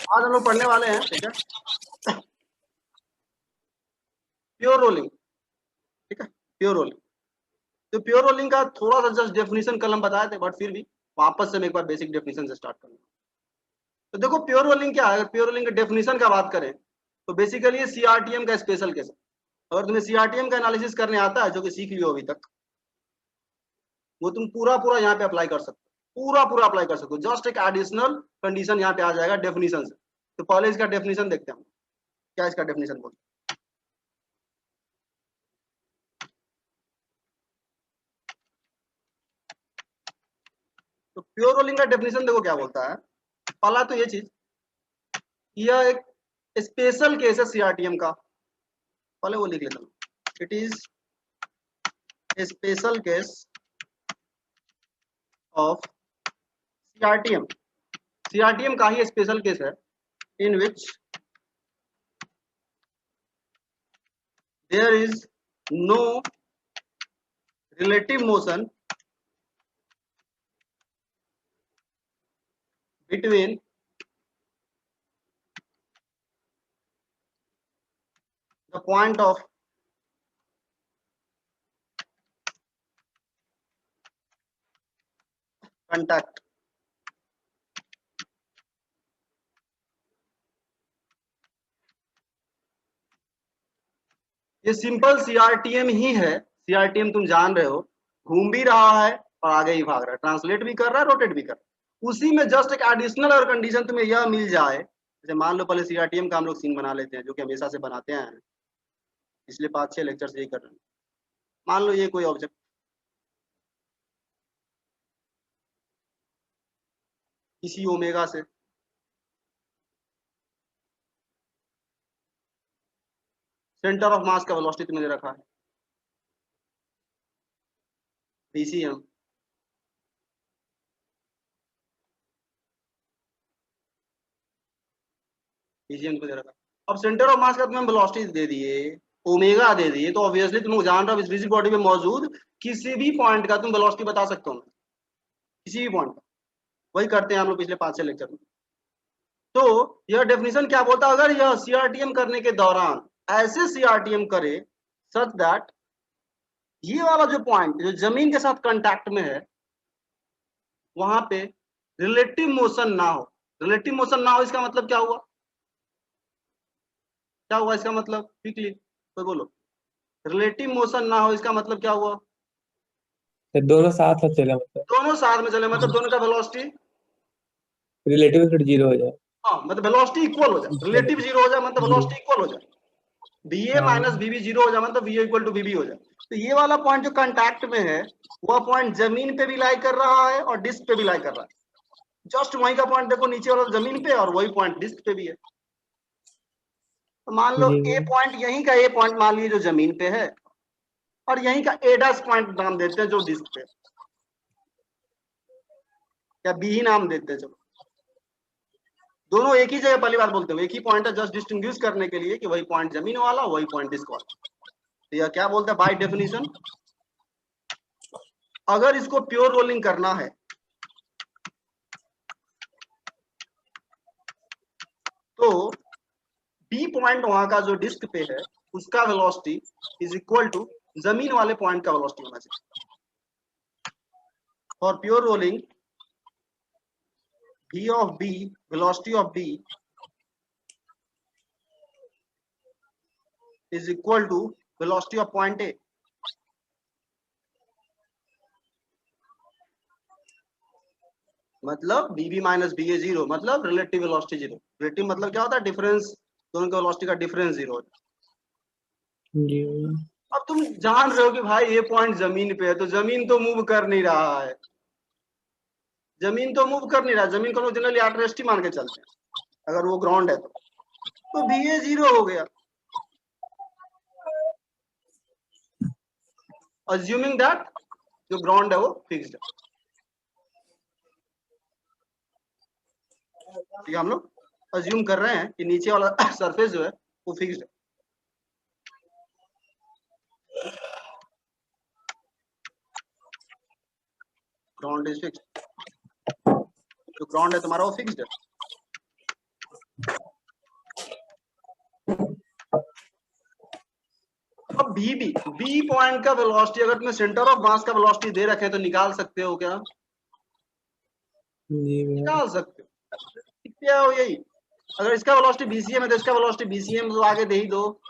आज हम लोग पढ़ने वाले हैं, ठीक है, प्योर रोलिंग, ठीक है, प्योर रोलिंग। तो प्योर रोलिंग का थोड़ा सा जस्ट डेफिनेशन कल हम बताए थे, बट फिर भी वापस से मैं एक बार बेसिक डेफिनेशन से स्टार्ट करूंगा। तो देखो प्योर रोलिंग क्या है, प्योर रोलिंग के डेफिनेशन का बात करें तो बेसिकली सीआरटीएम का स्पेशल केस है। अगर तुम्हें सीआरटीएम का एनालिसिस करने आता है, जो कि सीख लियो अभी तक, वो तुम पूरा पूरा यहाँ पे अप्लाई कर सकते हो, पूरा पूरा अप्लाई कर सकते हो। जस्ट एक एडिशनल कंडीशन यहाँ पे आ जाएगा डेफिनेशन से। तो पहले इसका डेफिनेशन देखते हैं, क्या इसका डेफिनेशन बोलते हैं। तो प्योर रोलिंग का डेफिनेशन देखो क्या बोलता है। पहला तो ये चीज, यह एक स्पेशल केस है सीआरटीएम का, पहले वो लिख लेता हूँ। It is a special case of CRTM, CRTM का ही स्पेशल केस है, in which there is no relative motion between the point of contact। ये सिंपल सीआरटीएम ही है। सीआरटीएम तुम जान रहे हो, घूम भी रहा है और आगे ही भाग रहा है, ट्रांसलेट भी कर रहा है, रोटेट भी कर रहा है। उसी में जस्ट एक एडिशनल अगर कंडीशन तुम्हें यह मिल जाए, जैसे मान लो पहले सीआरटीएम का हम लोग सीन बना लेते हैं, जो कि हमेशा से बनाते हैं, इसलिए 5-6 लेक्चर से यही कर रहे हैं। मान लो ये कोई ऑब्जेक्ट किसी ओमेगा से सेंटर ऑफ मास का वेलोसिटी तुम्हें दे रखा है डीसीएम, डीसीएम तुम्हें दे रखा है। अब सेंटर ऑफ मास का तुम्हें वेलोसिटी दे दिए, ओमेगा दे दिए, तो ऑब्वियसली तुम जान रहे हो इस फिजिकल बॉडी में मौजूद किसी भी पॉइंट का तुम वेलोसिटी बता सकते हो, किसी भी पॉइंट का। वही करते हैं हम लोग पिछले 5-6 लेक्चर में। तो यह डेफिनेशन क्या बोलता है, अगर यह सीआरटीएम करने के दौरान ऐसे सीआरटीएम करे सच दैट ये वाला जो पॉइंट जो जमीन के साथ कांटेक्ट में है, वहां पे रिलेटिव मोशन ना हो। रिलेटिव मोशन ना हो इसका मतलब क्या हुआ, क्या हुआ इसका मतलब, क्विकली तो बोलो। रिलेटिव मोशन ना हो इसका मतलब क्या हुआ, तो दोनों साथ में चले, मतलब दोनों साथ में चले, मतलब दोनों का वेलोसिटी, रिलेटिव जीरो हो जाए। हाँ मतलब वेलोसिटी इक्वल हो जाए। रिलेटिव जीरो हो जाए मतलब जी। वेलोसिटी इक्वल हो जाए। बीए माइनस हाँ। बीबी जीरो हो जाए मतलब बीए इक्वल टू बीबी हो जाए। तो ये वाला पॉइंट जो कांटेक्ट में है, वह पॉइंट जमीन पे भी लाई कर रहा है और डिस्क पे भी लाई कर रहा है। जस्ट वहीं का पॉइंट देखो, नीचे वाला जमीन पे और वही पॉइंट डिस्क पे भी है। तो मान लो जी। ए पॉइंट, यहीं का ए पॉइंट मान लीजिए जो जमीन पे है, और यहीं का ए डैश पॉइंट नाम देते हैं जो डिस्क पे, या बी ही नाम देते हैं। चलो दोनों एक ही जगह, पहली बार बोलते हैं एक ही पॉइंट है, जस्ट डिस्टिंग्विश करने के लिए कि वही पॉइंट जमीन वाला, वही पॉइंट डिस्क वाला। तो यह क्या बोलता है बाय डेफिनेशन, अगर इसको प्योर रोलिंग करना है तो बी पॉइंट वहां का जो डिस्क पे है उसका वेलोसिटी इज इक्वल टू जमीन वाले पॉइंट का वेलोसिटी होना चाहिए। For pure rolling v of b, velocity of b is equal to velocity of point a। मतलब बीबी माइनस बी ए जीरो, मतलब रिलेटिव वेलोसिटी जीरो। रिलेटिव मतलब क्या होता है, डिफरेंस, दोनों के वेलोसिटी का डिफरेंस जीरो हो जाए। जी। अब तुम जान रहे हो कि भाई ये पॉइंट जमीन पे है, तो जमीन तो मूव कर नहीं रहा है, जमीन तो मूव कर नहीं रहा है, जमीन को लोग जनरली एट रेस्ट ही मान के चलते हैं अगर वो ग्राउंड है तो बी ए जीरो हो गया, अज्यूमिंग दैट जो ग्राउंड है वो फिक्स्ड है। ठीक है, हम लोग अज्यूम कर रहे हैं कि नीचे वाला सरफेस जो है वो फिक्स्ड है। ग्राउंड इज फिक्स्ड, जो ग्राउंड है तुम्हारा वो फिक्स्ड है। बी पॉइंट का वेलोसिटी अगर तुम्हें सेंटर ऑफ मास का वेलोसिटी दे रखे तो निकाल सकते हो क्या? जी भैया। निकाल सकते हो, क्या हो यही। अगर इसका वेलोसिटी बीसीएम है तो इसका वेलोसिटी बीसीएम तो आगे दे ही दो।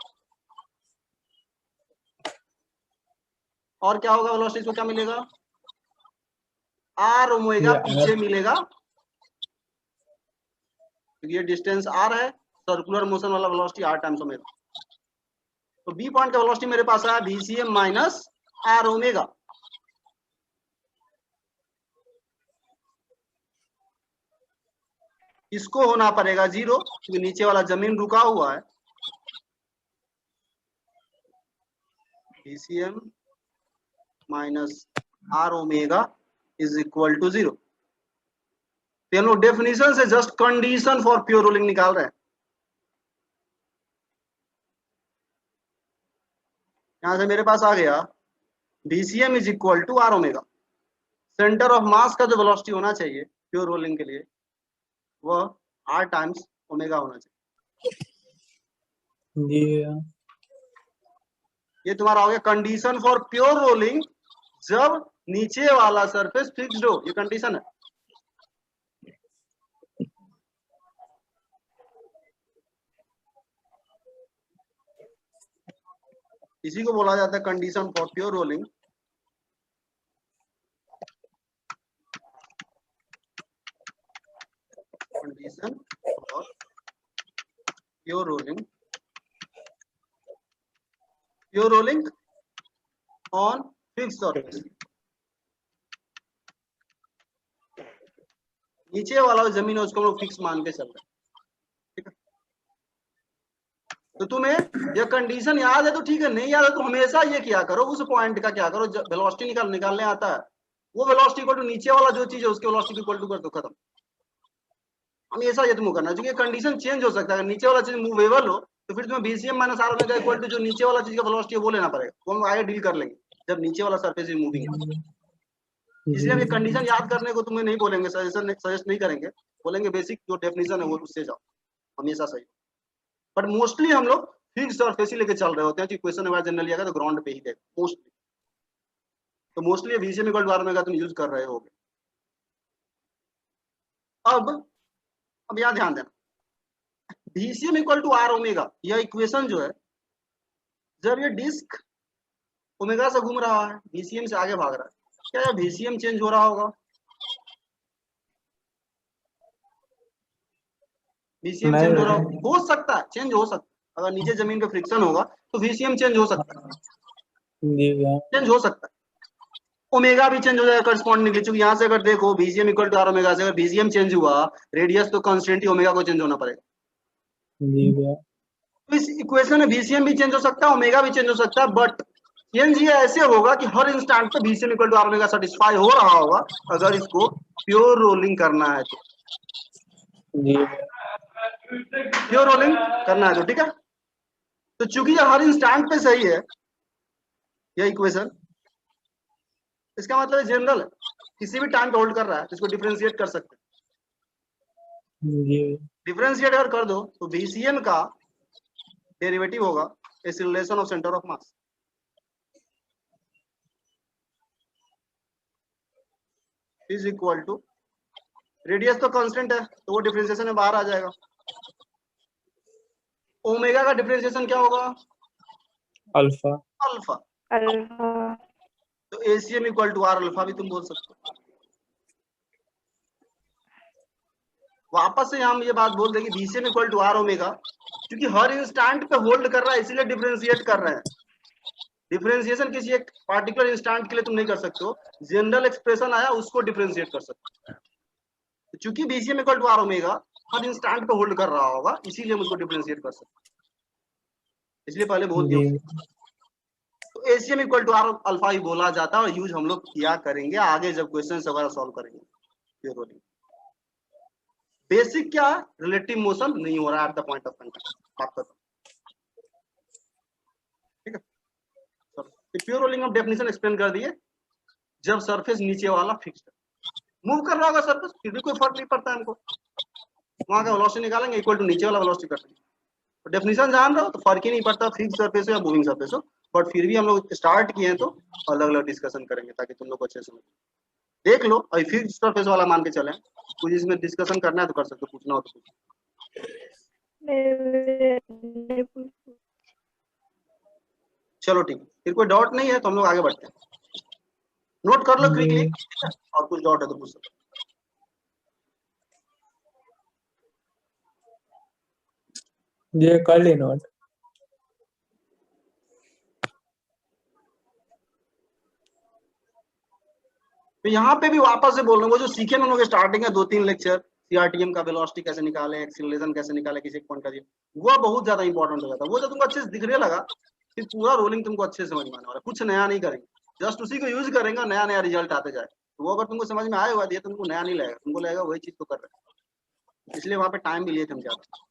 और क्या होगा वेलोसिटी को क्या मिलेगा? आर ओमेगा ये पीछे मिलेगा, क्योंकि ये डिस्टेंस आर है, सर्कुलर मोशन वाला वेलोसिटी आर टाइम्स ओमेगा। तो बी पॉइंट का वेलोसिटी मेरे पास आया बीसीएम माइनस आर ओमेगा। इसको होना पड़ेगा 0, क्योंकि नीचे वाला जमीन रुका हुआ है। VCM minus are omega is equal to 0। तो हम लोग डेफिनेशन से just condition for pure rolling निकाल रहे हैं। यहां से मेरे पास आ गया VCM is equal to are omega. Centre of mass का जो वेलोसिटी होना चाहिए प्योर रोलिंग के लिए वह आर टाइम्स ओमेगा होना चाहिए। जी भैया। ये तुम्हारा हो गया कंडीशन फॉर प्योर रोलिंग, जब नीचे वाला सरफेस फिक्स्ड हो। ये कंडीशन है। इसी को बोला जाता है condition for pure rolling. Condition for pure rolling, pure rolling on fixed surface. नीचे वाला जो जमीन है उसको हम लोग फिक्स मान के चल रहे हैं, ठीक है। तो तुम्हें यह कंडीशन याद है तो ठीक है, नहीं याद है तो हमेशा ये किया करो, उस पॉइंट का क्या करो वेलोसिटी निकालने आता है, वो वेलोसिटी इक्वल टू नीचे वाला जो चीज है उसके वेलोसिटी इक्वल टू कर दो, खत्म। हमेशा ये तुम करना, क्योंकि कंडीशन चेंज हो सकता है। अगर नीचे वाला चीज मूवेबल हो तो फिर तुम्हें VCM minus are omega equal to जो नीचे वाला चीज का वेलोसिटी है वो लेना पड़ेगा। वो हम आगे डील कर लेंगे जब नीचे वाला सरफेस इज मूविंग है। इसलिए हम ये कंडीशन याद करने को तुम्हें नहीं बोलेंगे, सजेस्ट नहीं करेंगे, बोलेंगे बेसिक जो डेफिनेशन है वो उससे जाओ, हमेशा सही। बट मोस्टली हम लोग फिक्स सरफेस ही लेके चल रहे होते हैं, क्वेश्चन अगर जनरली आएगा तो ग्राउंड पे ही देगा मोस्टली। तो mostly VCM equal to are omega तुम यूज कर रहे होगे। अब यहाँ ध्यान देना, VCM equal to are omega यह इक्वेशन जो है, जब ये डिस्क ओमेगा से घूम रहा है, बीसीएम से आगे भाग रहा है, क्या यह बीसीएम चेंज हो रहा होगा? बीसीएम चेंज हो रहा हो सकता है, चेंज हो सकता है। अगर नीचे जमीन पे फ्रिक्शन होगा तो बीसीएम चेंज हो सकता है, चेंज हो सकता है। ओमेगा भी चेंज हो जाएगा करस्पॉन्डिंगली, क्योंकि यहाँ से अगर देखो VCM equal to are omega से अगर बीसीएम चेंज हुआ, रेडियस तो कांस्टेंट ही ओमेगा को चेंज होना पड़ेगा। जी भैया। तो इस इक्वेशन में बीसीएम भी चेंज हो सकता है, ओमेगा भी चेंज हो सकता है, बट चेंज ये ऐसे होगा कि हर इंस्टेंट पे VCM equal to are omega satisfy हो रहा होगा अगर इसको प्योर रोलिंग करना है तो। जी प्योर रोलिंग करना है तो, ठीक है। तो चूंकि ये हर इंस्टेंट पे सही है यह इक्वेशन, इसका मतलब जनरल है, किसी भी टाइम पे होल्ड कर रहा है, इसको डिफरेंशिएट कर सकते हैं। जी डिफरेंशिएट अगर कर दो तो बीसीएम का डेरिवेटिव होगा acceleration of centre of mass is equal to, radius तो कांस्टेंट है तो वो डिफरेंशिएशन में बाहर आ जाएगा। ओमेगा का डिफरेंशिएशन क्या होगा? अल्फा। अल्फा। अल्फा। तो ACM equal to are alpha भी तुम बोल सकते हो। वापस से हम ये बात बोल दें कि VCM equal to are omega, क्योंकि हर इंस्टेंट पे होल्ड कर रहा है इसीलिए डिफरेंशिएट कर रहे हैं। डिफरेंशिएशन किसी एक पार्टिकुलर इंस्टेंट के लिए तुम नहीं कर सकते हो, जनरल एक्सप्रेशन आया उसको डिफरेंशिएट कर सकते हो। चूंकि VCM equal to are omega हर इंस्टेंट पे होल्ड कर रहा होगा इसीलिए हम उसको डिफरेंशिएट कर सकते हैं, इसलिए पहले बोल दिया। तो ACM equal to are alpha ही बोला जाता है और यूज हम लोग किया करेंगे आगे जब क्वेश्चन वगैरह सॉल्व करेंगे। बेसिक क्या है, रिलेटिव मोशन नहीं हो रहा है at the point of contact, बात खत्म, ठीक है। Pure rolling of definition explain कर दिए। जब सरफेस नीचे वाला फिक्स्ड है, मूव कर रहा होगा सरफेस फिर भी कोई फर्क नहीं पड़ता है हमको, वहां का वेलोसिटी निकालेंगे इक्वल टू नीचे वाला वेलोसिटी कर देंगे। तो डेफिनेशन जान रहे हो तो फर्क ही नहीं पड़ता फिक्स्ड सरफेस हो या मूविंग सरफेस हो, बट फिर भी हम लोग स्टार्ट किए हैं तो अलग अलग डिस्कशन करेंगे ताकि तुम लोग को अच्छे से समझ। देख लो अभी फिक्स सरफेस वाला मान के चले, कुछ इसमें डिस्कशन करना है तो कर सकते हो, पूछना हो तो पूछो। चलो ठीक है, फिर कोई डाउट नहीं है तो हम लोग आगे बढ़ते हैं। नोट कर लो क्विकली, जी ठीक है, और कुछ डाउट है तो पूछ सकते ये कर ली नोट। तो यहाँ पे भी वापस से बोल रहे हैं, वो जो सीखे ना हम लोग स्टार्टिंग है 2-3 लेक्चर, सीआरटीएम का वेलोसिटी कैसे निकाले, एक्सीलरेशन कैसे निकाले किसी पॉइंट का, वो बहुत ज्यादा इंपॉर्टेंट हो जाता है। वो जब तुमको अच्छे से दिखने लगा फिर पूरा रोलिंग तुमको अच्छे से समझ में आने वाला है। कुछ नया नहीं करेंगे, जस्ट उसी को यूज करेंगे, नया नया रिजल्ट आते जाए। तो वो अगर तुमको समझ में आया हुआ दिया तुमको नया नहीं लगेगा, तुमको लगेगा वही चीज तो कर रहे हैं। इसलिए वहां पे टाइम भी लिए थे हम ज्यादा।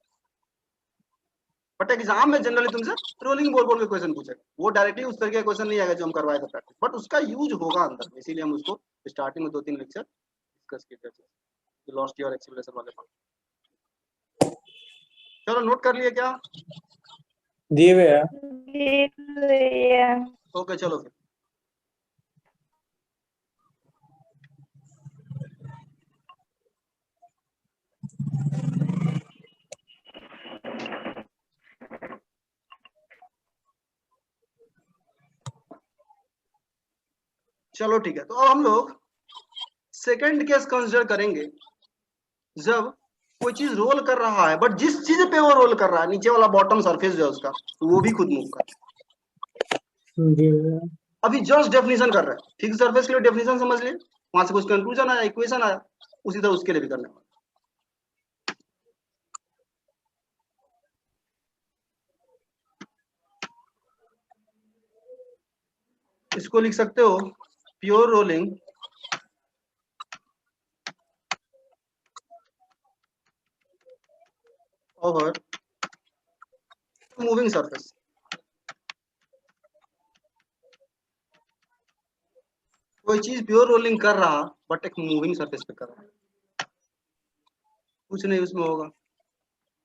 बट एग्जाम में जनरली तुमसे रोलिंग बोल बोल के क्वेश्चन पूछेगा, वो डायरेक्टली उस तरह का क्वेश्चन नहीं आएगा जो हम करवाए थे प्रैक्टिस, बट उसका यूज होगा अंदर में। इसीलिए हम उसको स्टार्टिंग में 2-3 लेक्चर डिस्कस किए थे, वेलोसिटी और एक्सीलरेशन वाले पार्ट। चलो नोट कर लिए क्या? जी भैया। ओके चलो फिर। चलो ठीक है, तो अब हम लोग सेकंड केस कंसिडर करेंगे, जब कोई चीज रोल कर रहा है बट जिस चीज पे वो रोल कर रहा है नीचे वाला बॉटम सरफेस जो है उसका, तो वो भी खुद मूव कर रहा है। जी भैया। अभी जस्ट डेफिनेशन कर रहा है, ठीक सरफेस के लिए डेफिनेशन समझ लिए, वहां से कुछ कंक्लूजन आया, इक्वेशन आया, उसी तरह उसके लिए भी करने वाला। इसको लिख सकते हो pure rolling over moving surface. कोई चीज प्योर रोलिंग कर रहा बट एक मूविंग सरफेस पे कर रहा है, कुछ नहीं उसमें होगा।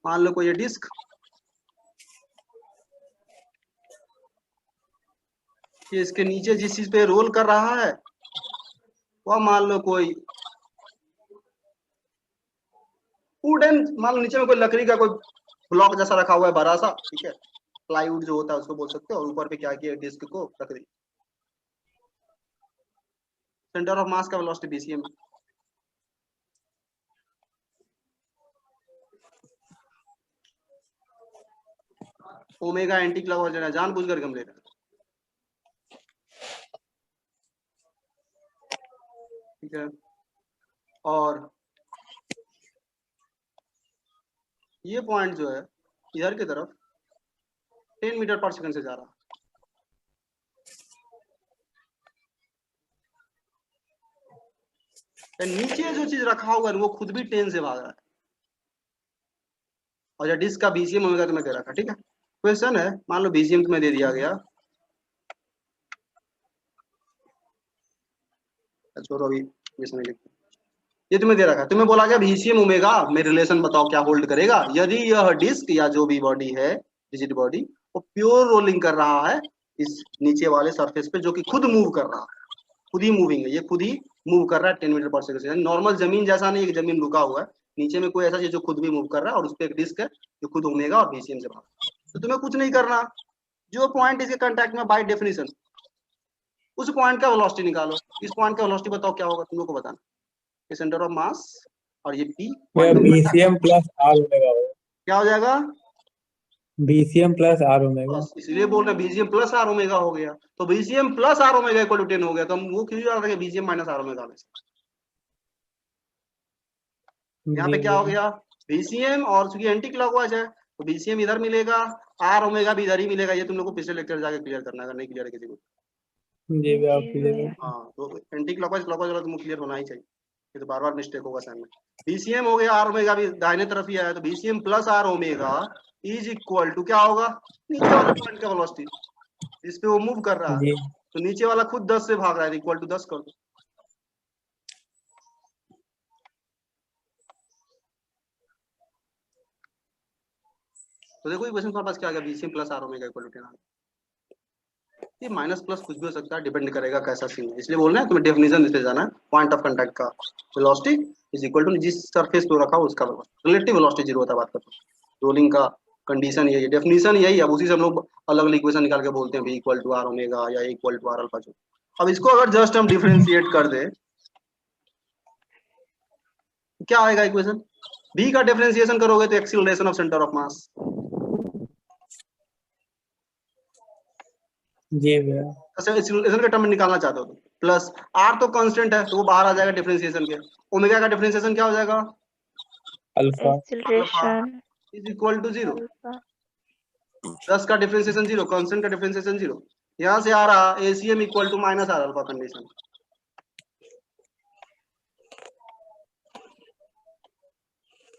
मान लो कोई ये डिस्क, ये इसके नीचे जिस चीज पे रोल कर रहा है वह मान लो कोई वुडन, मान लो नीचे में कोई लकड़ी का कोई ब्लॉक जैसा रखा हुआ है बड़ा सा, ठीक है, प्लाईवुड जो होता है उसको बोल सकते हो, और ऊपर पे क्या किया डिस्क को रख दी। सेंटर ऑफ मास का velocity BCM. Omega anti clockwise लेना, जानबूझ कर हम ले रहे हैं, ठीक है। और ये पॉइंट जो है इधर की तरफ 10 मीटर पर सेकंड से जा रहा है, नीचे जो चीज रखा हुआ है वो खुद भी 10 से भाग रहा है, और जो डिस्क का बीसीएम ओमेगा तुम्हें दे रखा है, ठीक है। क्वेश्चन है, मान लो बीसीएम तुम्हें दे दिया गया, छोड़ो अभी ये समझ लिखते हैं। ये तुम्हें दे रखा है, तुम्हें बोला गया बीसीएम ओमेगा में रिलेशन बताओ क्या होल्ड करेगा यदि यह डिस्क या जो भी बॉडी है रिजिड बॉडी वो प्योर रोलिंग कर रहा है इस नीचे वाले सरफेस पे जो कि खुद मूव कर रहा है, खुद ही मूविंग है, ये खुद ही मूव कर रहा है 10 मीटर पर सेकंड। नॉर्मल जमीन जैसा नहीं है, जमीन रुका हुआ है, नीचे में कोई ऐसा चीज जो खुद भी मूव कर रहा है, और उस पर एक डिस्क है जो खुद ओमेगा और बीसीएम से भाग। तो तुम्हें कुछ नहीं करना, जो पॉइंट इसके कांटेक्ट में बाय डेफिनेशन उस पॉइंट का वेलोसिटी निकालो। इस पॉइंट का वेलोसिटी बताओ क्या होगा, तुम लोग को बताना। ये सेंटर ऑफ मास और ये पी भैया point of VCM plus r omega होगा। क्या हो जाएगा? VCM plus r omega. बस इसलिए बोल रहे हैं बीसीएम प्लस आर ओमेगा हो गया, तो VCM plus r omega equal to 10 हो गया, तो हम वो क्यों जा रहे हैं बीसीएम माइनस आर ओमेगा में से। यहाँ जी पे क्या हो भैया। गया बीसीएम, और चूंकि एंटी क्लॉकवाइज है तो बीसीएम इधर मिलेगा, आर ओमेगा भी इधर ही मिलेगा। ये तुम लोग को पिछले लेक्चर जाके क्लियर करना है, अगर नहीं क्लियर है किसी को। जी भैया आप क्लियर। हाँ तो एंटी क्लॉकवाइज क्लॉकवाइज वाला तुमको क्लियर होना ही चाहिए, ये तो बार बार मिस्टेक होगा सामने में। बीसीएम हो गया, आर ओमेगा भी दाहिने तरफ ही आया, तो VCM plus r omega is equal to क्या होगा, नीचे वाले पॉइंट का वेलोसिटी जिस पे वो मूव कर रहा है, जी तो नीचे वाला खुद 10 से भाग रहा है, इक्वल टू 10 कर दो। तो देखो इक्वेशन तुम्हारे पास क्या आ गया, VCM plus r omega equal to 10। ये माइनस प्लस कुछ भी हो सकता है, डिपेंड करेगा कैसा सीन है, इसलिए बोल रहे हैं तुम्हें डेफिनेशन पे जाना है। पॉइंट ऑफ कांटेक्ट का वेलोसिटी इज इक्वल टू जिस सरफेस पे रखा हो उसका रिलेटिव वेलोसिटी जीरो होता है। बात करते हैं रोलिंग का कंडीशन यही है, डेफिनेशन यही है। अब उसी से हम लोग अलग अलग इक्वेशन निकाल के बोलते हैं v equal to are omega या इक्वल टू आर अल्फा जो। अब इसको अगर जस्ट हम डिफरेंशिएट कर दे क्या आएगा इक्वेशन, v का डिफरेंशिएशन करोगे तो acceleration of centre of mass. जी भैया। अच्छा एक्सीलरेशन के टर्म में निकालना चाहते हो तो प्लस r तो कांस्टेंट है तो वो बाहर आ जाएगा डिफरेंशिएशन के, ओमेगा का डिफरेंशिएशन क्या हो जाएगा alpha acceleration is equal to zero. Alpha 10 का डिफरेंशिएशन जीरो, कांस्टेंट का डिफरेंशिएशन जीरो, यहां से आ रहा ACM equal to minus R alpha condition.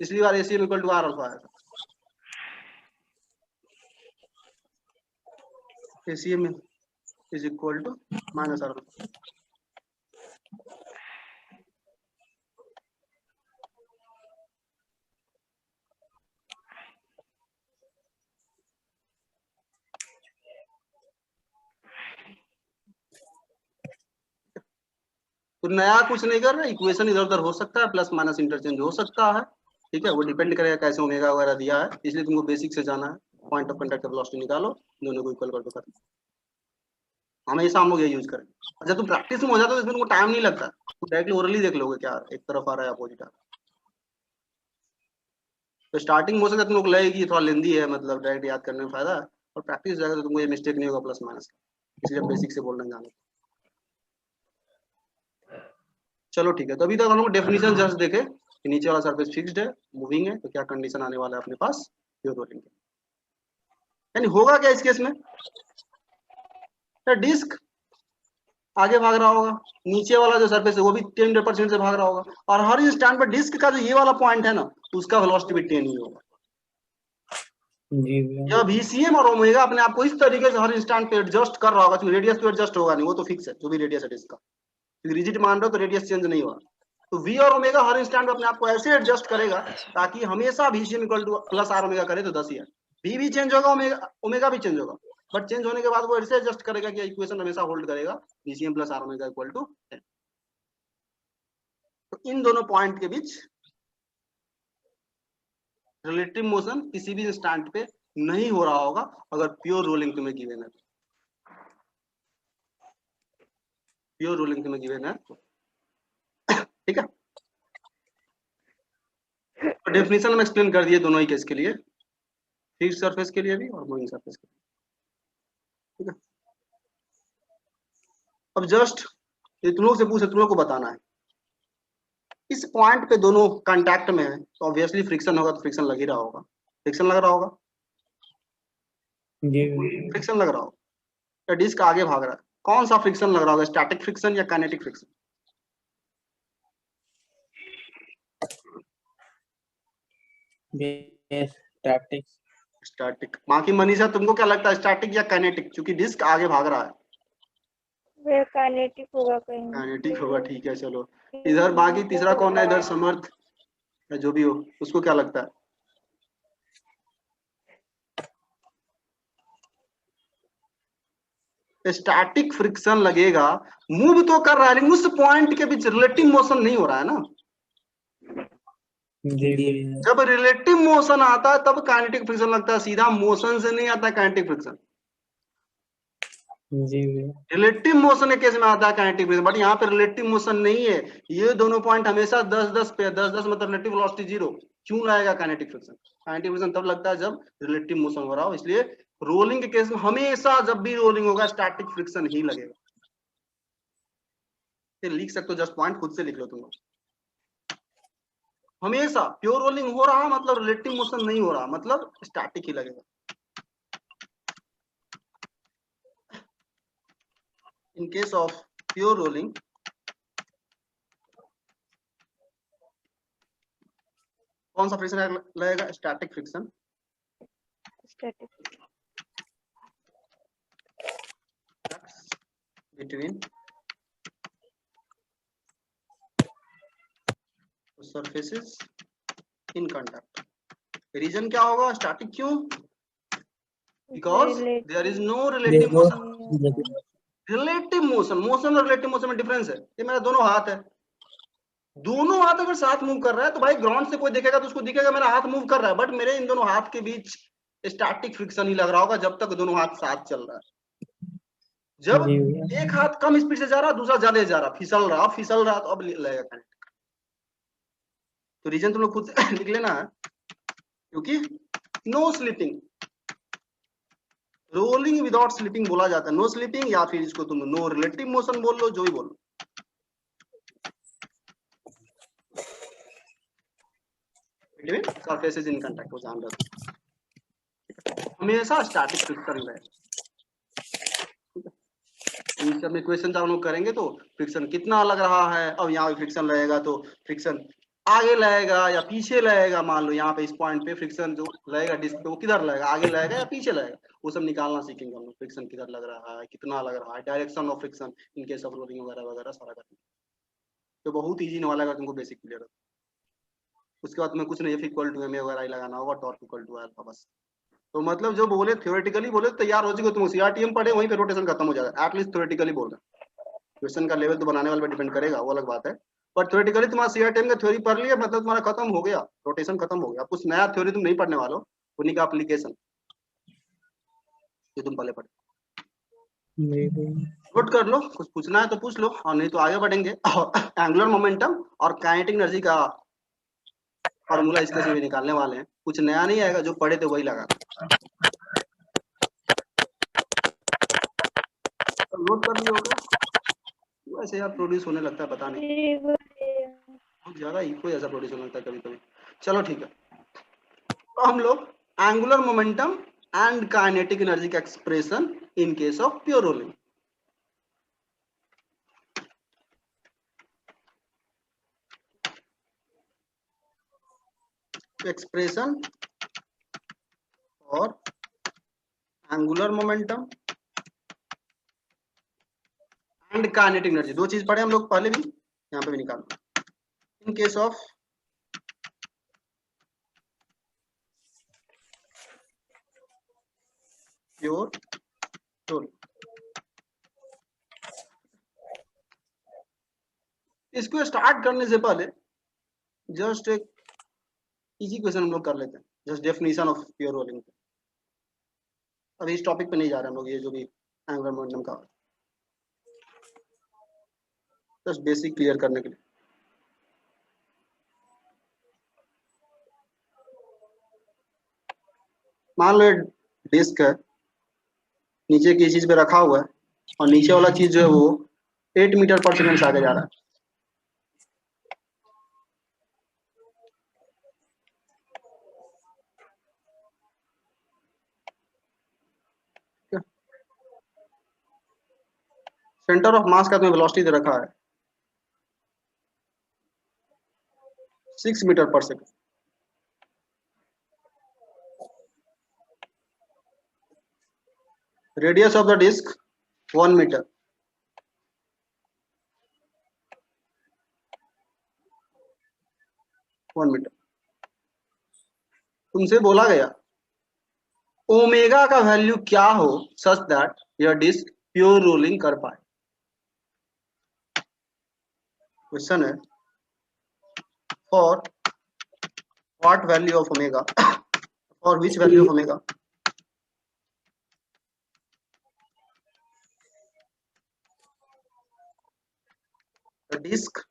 पिछली बार ACM equal to are alpha आया था, ACM is equal to minus R alpha. तो नया कुछ नहीं कर रहा, इक्वेशन इधर उधर हो सकता है, प्लस माइनस इंटरचेंज हो सकता है, ठीक है, वो डिपेंड करेगा कैसे ओमेगा वगैरह दिया है, इसलिए तुमको बेसिक से जाना है। पॉइंट ऑफ कांटेक्ट वेलोसिटी निकालो, दोनों को इक्वल कर दो, खत्म। हमेशा हम लोग ये यूज करें। अच्छा तुम प्रैक्टिस में हो जाता तो इसमें तुमको टाइम नहीं लगता, तुम डायरेक्टली ओरली देख लोगे क्या एक तरफ आ रहा है अपोजिट आ रहा है। तो स्टार्टिंग मोशन तुम लोग लगेगी थोड़ा लेंदी है, मतलब डायरेक्ट याद करने में फायदा है, और प्रैक्टिस जाएगा तो तुमको ये मिस्टेक नहीं होगा प्लस माइनस, इसलिए बेसिक से बोलना जाना। चलो ठीक है, तो अभी तक हम लोग डेफिनेशन जस्ट देखे कि नीचे वाला सरफेस फिक्स्ड है, मूविंग है, तो क्या कंडीशन आने वाला है अपने पास प्योर रोलिंग के। यानी होगा क्या इस केस में, डिस्क आगे भाग रहा होगा, नीचे वाला जो सरफेस है वो भी 10% से भाग रहा होगा, और हर इंस्टेंट पर डिस्क का जो ये वाला पॉइंट है ना उसका वेलोसिटी भी 10 ही होगा। जी भैया। जब VCM और ओमेगा अपने आप को इस तरीके से हर इंस्टेंट पे एडजस्ट कर रहा होगा, क्योंकि रेडियस तो एडजस्ट होगा नहीं, वो तो फिक्स है जो भी रेडियस है डिस्क का, रिजिड मान रहे हो तो रेडियस चेंज नहीं होगा। तो V और ओमेगा हर इंस्टेंट अपने आप को ऐसे एडजस्ट करेगा ताकि हमेशा VCM equal to plus r omega करे तो 10 ही है। V भी चेंज होगा, ओमेगा भी चेंज होगा, बट चेंज होने के बाद वो ऐसे एडजस्ट करेगा कि इक्वेशन हमेशा होल्ड करेगा VCM plus r omega equal to 10। तो इन दोनों पॉइंट के बीच रिलेटिव मोशन किसी भी इंस्टेंट पे नहीं हो रहा होगा अगर प्योर रोलिंग तुम्हें गिवन है, प्योर रोलिंग तुम्हें गिवन है, ठीक है। तो डेफिनेशन हम एक्सप्लेन कर दिए दोनों ही केस के लिए, फिक्स्ड सरफेस के लिए भी और मूविंग सरफेस के लिए, ठीक है। अब जस्ट ये तुम लोग से पूछे, तुम लोग को बताना है इस पॉइंट पे दोनों कांटेक्ट में है तो ऑब्वियसली फ्रिक्शन होगा, तो फ्रिक्शन लग ही रहा होगा, फ्रिक्शन लग रहा होगा, जी फ्रिक्शन लग रहा होगा। या डिस्क आगे भाग रहा है, कौन सा फ्रिक्शन लग रहा होगा, स्टैटिक फ्रिक्शन या काइनेटिक फ्रिक्शन? स्टैटिक। स्टैटिक। बाकी मनीषा तुमको क्या लगता है स्टैटिक या काइनेटिक, क्योंकि डिस्क आगे भाग रहा है? वह काइनेटिक होगा कहीं। काइनेटिक होगा, ठीक है चलो। इधर बाकी तीसरा कौन है, इधर समर्थ या जो भी हो, उसको क्या लगता है? स्टैटिक फ्रिक्शन लगेगा, मूव तो कर रहा है लेकिन उस पॉइंट के बीच रिलेटिव मोशन नहीं हो रहा है ना। जी जब रिलेटिव मोशन आता है तब काइनेटिक फ्रिक्शन लगता है, सीधा मोशन से नहीं आता है काइनेटिक फ्रिक्शन। जी रिलेटिव मोशन के केस में आता है काइनेटिक फ्रिक्शन, बट यहाँ पे रिलेटिव मोशन नहीं है, ये दोनों पॉइंट हमेशा 10-10 पे, 10-10 मतलब रिलेटिव वेलोसिटी जीरो, क्यों लाएगा काइनेटिक फ्रिक्शन? काइनेटिक फ्रिक्शन तब लगता है जब रिलेटिव मोशन हो रहा हो, इसलिए रोलिंग के केस में हमेशा जब भी रोलिंग होगा स्टैटिक फ्रिक्शन ही लगेगा। लिख सकते हो, जस्ट पॉइंट खुद से लिख लो तुम लोग। हमेशा प्योर रोलिंग हो रहा मतलब रिलेटिव मोशन नहीं हो रहा मतलब स्टैटिक ही लगेगा। In case of pure rolling कौन सा फ्रिक्शन लगेगा? Static friction. Static between surfaces in contact। Reason क्या होगा स्टैटिक, क्यों? Because there is no relative motion relative motion, motion और रिलेटिव मोशन में डिफरेंस है। ये मेरा दोनों हाथ है, दोनों हाथ अगर साथ मूव कर रहा है तो भाई ग्राउंड से कोई देखेगा तो उसको दिखेगा मेरा हाथ मूव कर रहा है, बट मेरे इन दोनों हाथ के बीच स्टैटिक फ्रिक्शन ही लग रहा होगा जब तक दोनों हाथ साथ चल रहा है। जब जी भैया। एक हाथ कम स्पीड से जा रहा, दूसरा ज्यादा जा रहा, फिसल रहा तो अब लगेगा कनेक्ट। तो रीजन तुम लोग खुद से लिख लेना है, क्योंकि no slipping, rolling without slipping बोला जाता है, नो स्लिपिंग, या फिर इसको तुम नो रिलेटिव मोशन बोल लो, जो भी बोलो। सरफेसेस इन कांटेक्ट को ध्यान रखो, हमेशा स्टैटिक फ्रिक्शन रहे। जब में क्वेश्चन हम लोग करेंगे तो फ्रिक्शन कितना लग रहा है, अब यहाँ पे फ्रिक्शन लगेगा तो फ्रिक्शन आगे लगेगा या पीछे लगेगा, मान लो यहाँ पे इस पॉइंट पे फ्रिक्शन जो लगेगा डिस्क पे वो किधर लगेगा, आगे लगेगा या पीछे लगेगा, वो सब निकालना सीखेंगे हम लोग। फ्रिक्शन किधर लग रहा है, कितना लग रहा है, direction of friction in case of rolling वगैरह वगैरह सारा करेंगे। तो बहुत ईजी होने वाला है तुमको बेसिक क्लियर है। उसके बाद में कुछ नहीं, f equal to m a वगैरह ही लगाना होगा, टॉर्क इक्वल टू अल्फा बस। तो मतलब जो बोले थ्योरेटिकली बोले तैयार हो जाएगा, तुम सीआरटीएम पढ़े वहीं पे रोटेशन खत्म हो जाएगा, एटलीस्ट थ्योरेटिकली बोल रहे। क्वेश्चन का लेवल तो बनाने वाले पे डिपेंड करेगा, वो अलग बात है, पर थ्योरेटिकली तुम्हारा सीआरटीएम का थ्योरी पढ़ लिया मतलब तुम्हारा खत्म हो गया, रोटेशन खत्म हो गया। कुछ नया थ्योरी तुम नहीं पढ़ने वाले हो, उन्हीं का एप्लीकेशन जो तुम पहले पढ़े। नोट कर लो, कुछ पूछना है तो पूछ लो, और नहीं तो आगे बढ़ेंगे। एंगुलर मोमेंटम और काइनेटिक एनर्जी का फॉर्मूला इसके से भी निकालने वाले हैं, कुछ नया नहीं आएगा, जो पढ़े थे वही लगा। नोट कर लिया होगा, वैसे यार प्रोड्यूस होने लगता है, पता नहीं बहुत ज्यादा इको जैसा प्रोड्यूस होने लगता है कभी कभी। चलो ठीक है, तो हम लोग angular momentum and kinetic energy का expression in case of pure rolling. Expression और angular momentum and kinetic energy, दो चीज पढ़े हम लोग पहले भी, यहाँ पे भी निकालना। इन केस ऑफ प्योर रोलिंग, इसको स्टार्ट करने से पहले जस्ट एक इजी क्वेश्चन हम लोग कर लेते हैं, just definition of pure rolling. अभी इस टॉपिक पे नहीं जा रहे हम लोग, ये जो भी एंगुलर मोमेंटम का जस्ट बेसिक क्लियर करने के लिए। मान लो डिस्क है, नीचे की चीज पे रखा हुआ है, और नीचे वाला चीज जो है वो 8 मीटर पर सेकंड से आगे जा रहा है। सेंटर ऑफ मास का तुम्हें वेलोसिटी दे रखा है 6 मीटर पर second. Radius of the disc 1 metre. तुमसे बोला गया ओमेगा का वैल्यू क्या हो सच दैट यह डिस्क प्योर रोलिंग कर पाए। क्वेश्चन है for what value of omega, for which value of omega the disc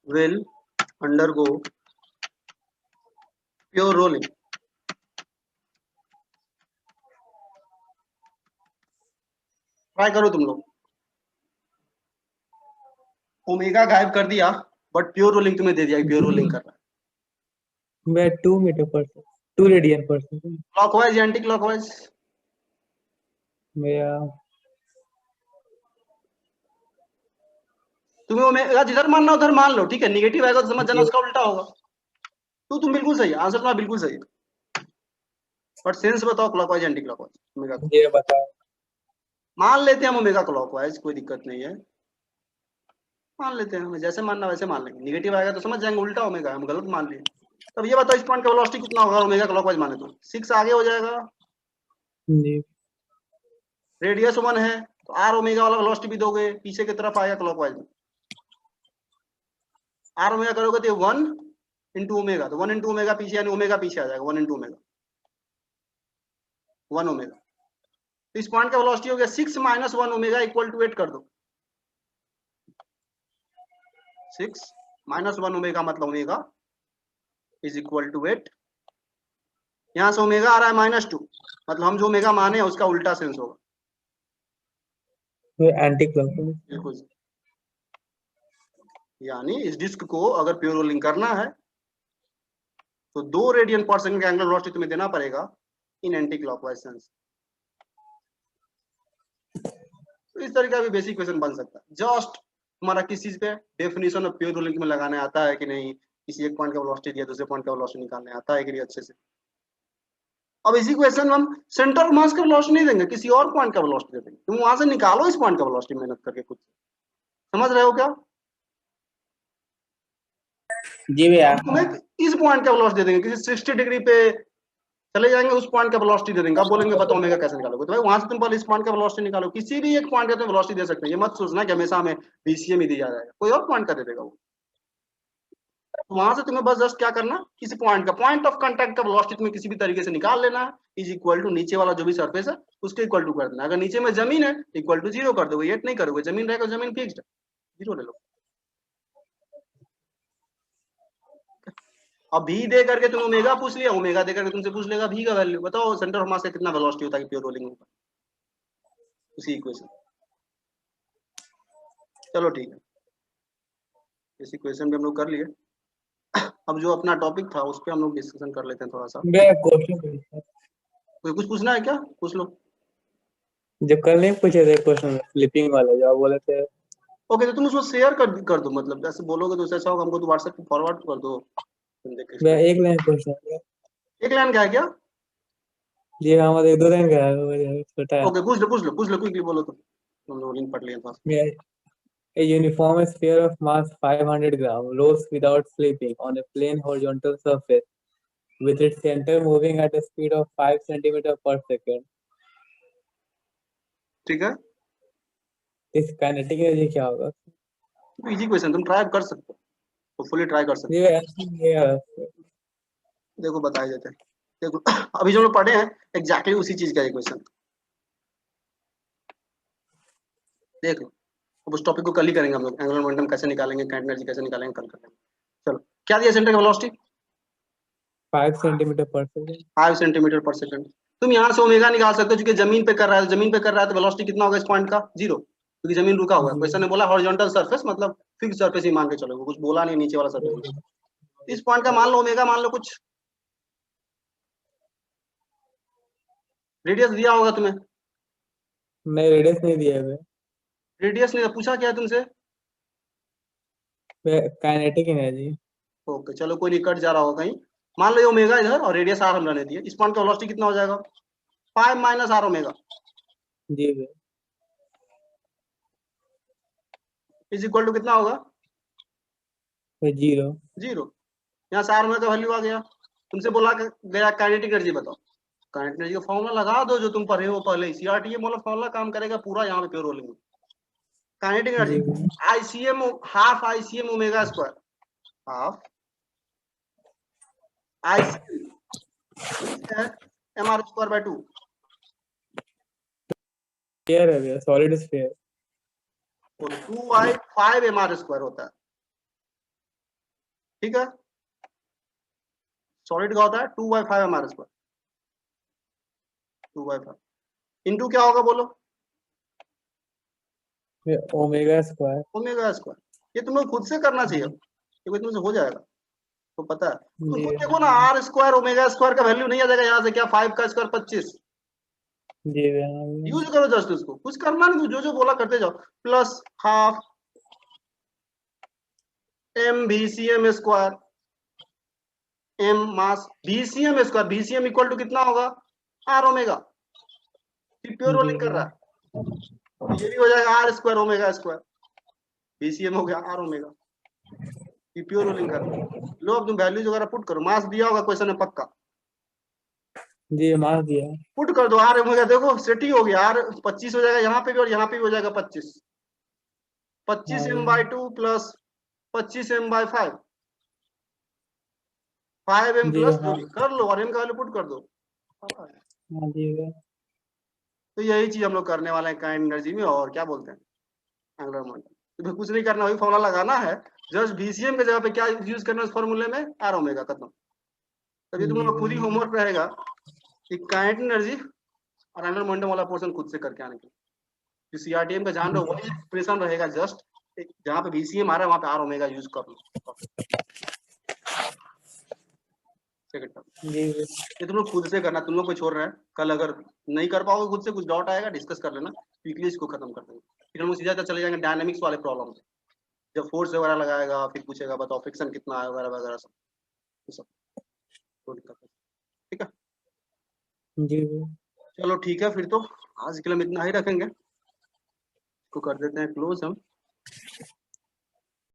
will undergo pure rolling। Try करो तुम लोग, ओमेगा गायब कर दिया बट प्योर रोलिंग तुम्हें दे दिया, प्योर रोलिंग कर रहा है। मैं 2 मीटर पर 2 रेडियन पर सेकंड। क्लॉकवाइज या एंटी क्लॉकवाइज? मेरा तुम्हें ओमेगा जिधर मानना उधर मान लो, ठीक है, नेगेटिव आएगा तो समझ जाना उसका उल्टा होगा। तो तुम बिल्कुल सही, आंसर तुम्हारा बिल्कुल सही है, बट सेंस बताओ क्लॉकवाइज एंटी क्लॉकवाइज? ओमेगा ये बताओ। मान लेते हैं हम ओमेगा क्लॉकवाइज, कोई दिक्कत नहीं है, मान लेते हैं, हमें जैसे मानना वैसे मान लेंगे। नेगेटिव आएगा तो समझ जाएंगे उल्टा ओमेगा, हम गलत मान लिए। तब ये बताओ इस पॉइंट का वेलोसिटी कितना होगा ओमेगा क्लॉकवाइज माने तो? 6 आगे हो जाएगा जी रेडियस 1 है तो आर ओमेगा वाला वेलोसिटी भी दोगे, पीछे की तरफ आएगा क्लॉकवाइज में। आर ओमेगा करोगे तो 1 इंटू ओमेगा, तो 1 इंटू ओमेगा पीछे, यानी ओमेगा पीछे आ जाएगा, 1 इंटू ओमेगा, 1 ओमेगा। तो इस पॉइंट का वेलोसिटी हो गया 6 माइनस 1 ओमेगा इक्वल टू 8 कर दो। 6 माइनस 1 ओमेगा मतलब ओमेगा इज इक्वल टू 8। यहां से ओमेगा आ रहा है -2, मतलब हम जो ओमेगा माने हैं उसका उल्टा सेंस होगा। Anti clockwise. बिल्कुल, यानी इस डिस्क को अगर प्योर रोलिंग करना है तो 2 रेडियन पर सेकंड का एंगुलर वेलोसिटी तुम्हें देना पड़ेगा इन एंटी क्लॉकवाइज सेंस। तो इस तरह का भी बेसिक क्वेश्चन बन सकता है। जस्ट तुम्हारा किस चीज पे, डेफिनेशन ऑफ प्योर रोलिंग में लगाने आता है कि नहीं, किसी एक पॉइंट का वेलोसिटी दिया दूसरे पॉइंट का वेलोसिटी निकालने आता है कि नहीं अच्छे से। अब इसी क्वेश्चन में हम सेंटर ऑफ मास का वेलोसिटी नहीं देंगे, किसी और पॉइंट का वेलोसिटी दे देंगे। तुम वहां से निकालो इस पॉइंट का वेलोसिटी मेहनत करके खुद से। समझ रहे हो क्या? जी भैया। तुम्हें इस पॉइंट का वेलोसिटी दे देंगे, किसी 60 डिग्री पे चले जाएंगे, उस पॉइंट का वेलोसिटी दे देंगे। अब बोलेंगे बताओ ओमेगा कैसे निकालोगे, तो भाई वहां से तुम पहले इस पॉइंट का वेलोसिटी निकालो। किसी भी एक पॉइंट का तुम वेलोसिटी दे सकते हैं, ये मत सोचना कि हमेशा हमें बीसीएम ही दिया जाएगा, कोई और पॉइंट का दे देगा वो। तो वहां से तुम्हें बस जस्ट क्या करना, किसी पॉइंट का, पॉइंट ऑफ कांटेक्ट का वेलोसिटी तुम्हें किसी भी तरीके से निकाल लेना है, इज इक्वल टू नीचे वाला जो भी सरफेस है उसके इक्वल टू कर देना। अगर नीचे में जमीन है इक्वल टू 0 कर दोगे, 8 नहीं करोगे, जमीन रहेगा, जमीन फिक्स्ड है, 0 ले लो। अब भी दे करके तुम ओमेगा पूछ लिया, ओमेगा दे करके तुमसे पूछ लेगा भी का वैल्यू, बताओ सेंटर ऑफ मास से कितना वेलोसिटी होता है प्योर रोलिंग में, उसी इक्वेशन। चलो ठीक है, इस इक्वेशन भी हम लोग कर लिए। अब जो अपना टॉपिक था उस पर हम लोग डिस्कशन कर लेते हैं थोड़ा सा। भैया क्वेश्चन कोई कुछ पूछना है क्या, पूछ लो। जो कल नहीं पूछे थे क्वेश्चन फ्लिपिंग वाला, जो आप बोले थे। ओके, तो तुम उसको शेयर कर दो, मतलब जैसे बोलोगे तो ऐसा होगा, हमको तो व्हाट्सएप पे फॉरवर्ड कर दो, तुम देख भैया के। एक लाइन क्वेश्चन है। एक लाइन का है क्या? जी हमारे 2 लाइन का है, वो छोटा है। ओके, पूछ लो क्विकली बोलो, तो हम लोग लिंक पढ़ लिए था। भैया, a uniform sphere of mass 500 gram rolls without slipping on a plane horizontal surface with its center moving at a speed of 5 centimeter per second. ठीक है, इस काइनेटिक एनर्जी क्या होगा? इजी क्वेश्चन, तुम ट्राई कर सकते हो, तो फुली ट्राई कर सकते ये हो। देखो बताए देते हैं, देखो अभी जो लोग पढ़े हैं एग्जैक्टली उसी चीज का क्वेश्चन। देख लो, अब उस टॉपिक को कल ही करेंगे हम लोग, एंगुलर मोमेंटम कैसे निकालेंगे, काइनेटिक एनर्जी कैसे निकालेंगे, कल करेंगे। चलो, क्या दिया सेंटर का वेलोसिटी? 5 सेंटीमीटर पर सेकंड। 5 सेंटीमीटर पर सेकंड। तुम यहाँ से ओमेगा निकाल सकते हो, क्योंकि जमीन पे कर रहा है, जमीन पे कर रहा है तो वेलोसिटी कितना होगा इस पॉइंट का? 0, क्योंकि जमीन रुका हुआ है। क्वेश्चन ने बोला हॉरिजॉन्टल सरफेस, मतलब फिक्स सरफेस ही मान के चलोगे, कुछ बोला नहीं नीचे वाला सरफेस। इस पॉइंट का मान लो ओमेगा, मान लो कुछ रेडियस दिया होगा तुम्हें। नहीं रेडियस नहीं दिया है रेडियस नहीं पूछा, क्या है तुमसे? Kinetic energy. ओके चलो, कोई नहीं, कट जा रहा होगा कहीं। मान लो ये ओमेगा इधर और रेडियस आर हम रहने दिए, इस पॉइंट का वेलोसिटी कितना हो जाएगा? 5 माइनस आर ओमेगा जी भैया। इज इक्वल टू कितना होगा? 0। 0। यहाँ से आर ओमेगा का वैल्यू आ गया। तुमसे बोला गया काइनेटिक एनर्जी बताओ, काइनेटिक एनर्जी का फॉर्मूला लगा दो जो तुम पढ़े हो पहले ही, सीआरटीए वाला फॉर्मूला काम करेगा पूरा यहाँ पे प्योर रोलिंग में। काइनेटिक जी energy ICM, half ICM omega square, half ICM MR square by 2। Sphere है भैया, सॉलिड स्फीयर। तो 2y 5 एमआर स्क्वायर होता है, ठीक है। सॉलिड का होता है 2y 5 MR square, 2y 5 into क्या होगा बोलो? Omega square. Omega square. ये तुम लोग खुद से करना चाहिए, ये तुमसे हो जाएगा तो पता है। तुम जी खुद देखो ना, आर स्क्वायर ओमेगा स्क्वायर का वैल्यू नहीं आ जाएगा यहाँ से, क्या 5 का स्क्वायर 25। जी भैया। यूज करो जस्ट उसको, कुछ करना नहीं, जो जो बोला करते जाओ। Plus half M VCM square, M mass VCM square, VCM equal to कितना होगा? आर ओमेगा, प्योर रोलिंग कर रहा है, ये भी हो जाएगा r square omega square, VCM हो गया आर ओमेगा, ये प्योर रोलिंग कर रहा है। लो अब तुम वैल्यूज वगैरह पुट करो, मास दिया होगा क्वेश्चन में पक्का। जी मास दिया है। पुट कर दो आर ओमेगा, देखो सेट ही हो गया, आर 25 हो जाएगा यहाँ पे भी और यहाँ पे भी हो जाएगा 25, 25 हाँ m/2 प्लस 25 m/5, 5m जी प्लस हाँ। कर लो और m का वैल्यू पुट कर दो। हाँ जी है। तो यही चीज हम लोग करने वाले हैं काइनेटिक एनर्जी में, और क्या बोलते हैं एंगुलर मोमेंटम। तो कुछ नहीं करना, वही फॉर्मूला लगाना है, जस्ट VCM के जगह पे क्या यूज करना है उस फॉर्मूले में, आर ओमेगा, खत्म। तभी तुम लोग खुद ही होमवर्क रहेगा कि काइनेटिक एनर्जी और एंगुलर मोमेंटम वाला पोर्शन खुद से करके आने के लिए। जो CRTM का जान रहे हो वही एक्सप्रेशन रहेगा, जस्ट जहाँ पे VCM आ रहा है वहाँ पे आर ओमेगा यूज कर लो। सेकंड टर्म जी ये तुम लोग खुद से करना, तुम लोग को छोड़ रहे हैं, कल अगर नहीं कर पाओगे खुद से, कुछ डाउट आएगा डिस्कस कर लेना, क्विकली इसको खत्म कर देंगे। फिर हम लोग सीधा चले जाएंगे डायनामिक्स वाले प्रॉब्लम से, जब फोर्स वगैरह लगाएगा फिर पूछेगा बताओ फ्रिक्शन कितना है वगैरह वगैरह सब, ये सब कोई दिक्कत नहीं। ठीक है, जी चलो ठीक है, फिर तो आज के लिए हम इतना ही रखेंगे, इसको कर देते हैं क्लोज हम।